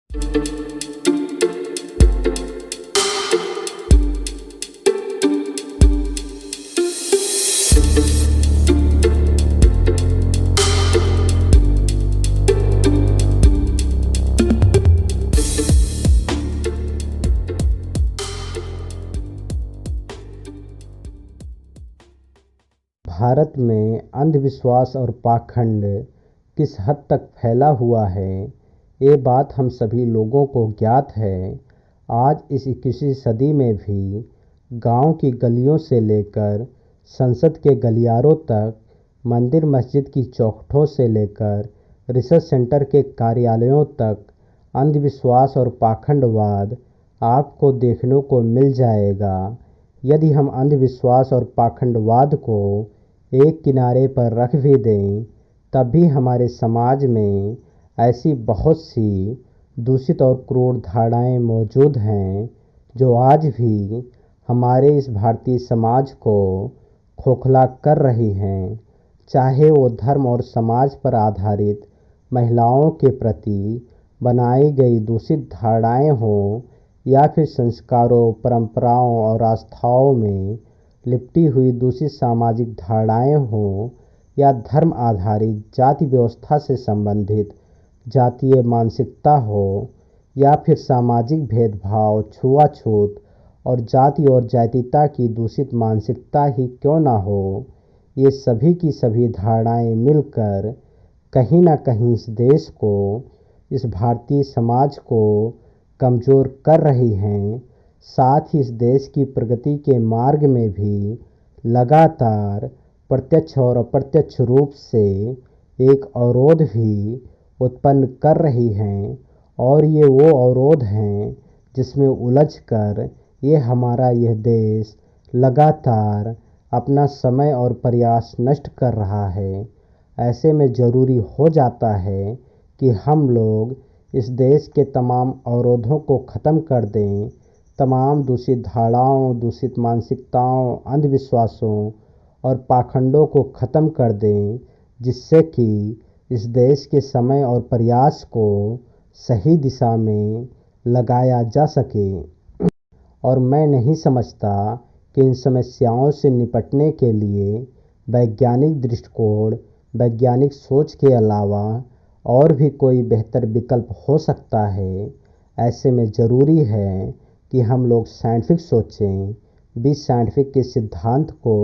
भारत में अंधविश्वास और पाखंड किस हद तक फैला हुआ है, ये बात हम सभी लोगों को ज्ञात है। आज इस 21वीं सदी में भी गांव की गलियों से लेकर संसद के गलियारों तक, मंदिर मस्जिद की चौखटों से लेकर रिसर्च सेंटर के कार्यालयों तक अंधविश्वास और पाखंडवाद आपको देखने को मिल जाएगा। यदि हम अंधविश्वास और पाखंडवाद को एक किनारे पर रख भी दें, तब भी हमारे समाज में ऐसी बहुत सी दूषित और क्रूर धारणाएं मौजूद हैं जो आज भी हमारे इस भारतीय समाज को खोखला कर रही हैं। चाहे वो धर्म और समाज पर आधारित महिलाओं के प्रति बनाई गई दूषित धारणाएं हों, या फिर संस्कारों, परंपराओं और आस्थाओं में लिपटी हुई दूषित सामाजिक धारणाएं हों, या धर्म आधारित जाति व्यवस्था से संबंधित जातीय मानसिकता हो, या फिर सामाजिक भेदभाव, छुआछूत और जाति और जातीयता की दूषित मानसिकता ही क्यों ना हो, ये सभी की सभी धारणाएं मिलकर कहीं ना कहीं इस देश को, इस भारतीय समाज को कमज़ोर कर रही हैं। साथ ही इस देश की प्रगति के मार्ग में भी लगातार प्रत्यक्ष और अप्रत्यक्ष रूप से एक अवरोध भी उत्पन्न कर रही हैं। और ये वो अवरोध हैं जिसमें उलझकर ये हमारा यह देश लगातार अपना समय और प्रयास नष्ट कर रहा है। ऐसे में ज़रूरी हो जाता है कि हम लोग इस देश के तमाम अवरोधों को ख़त्म कर दें, तमाम दूषित धारणाओं, दूषित मानसिकताओं, अंधविश्वासों और पाखंडों को ख़त्म कर दें, जिससे कि इस देश के समय और प्रयास को सही दिशा में लगाया जा सके। और मैं नहीं समझता कि इन समस्याओं से निपटने के लिए वैज्ञानिक दृष्टिकोण, वैज्ञानिक सोच के अलावा और भी कोई बेहतर विकल्प हो सकता है। ऐसे में ज़रूरी है कि हम लोग साइंटिफिक सोचें, भी साइंटिफिक के सिद्धांत को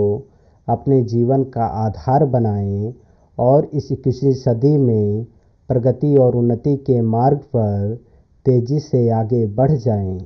अपने जीवन का आधार बनाएं और इस 21वीं सदी में प्रगति और उन्नति के मार्ग पर तेज़ी से आगे बढ़ जाएं।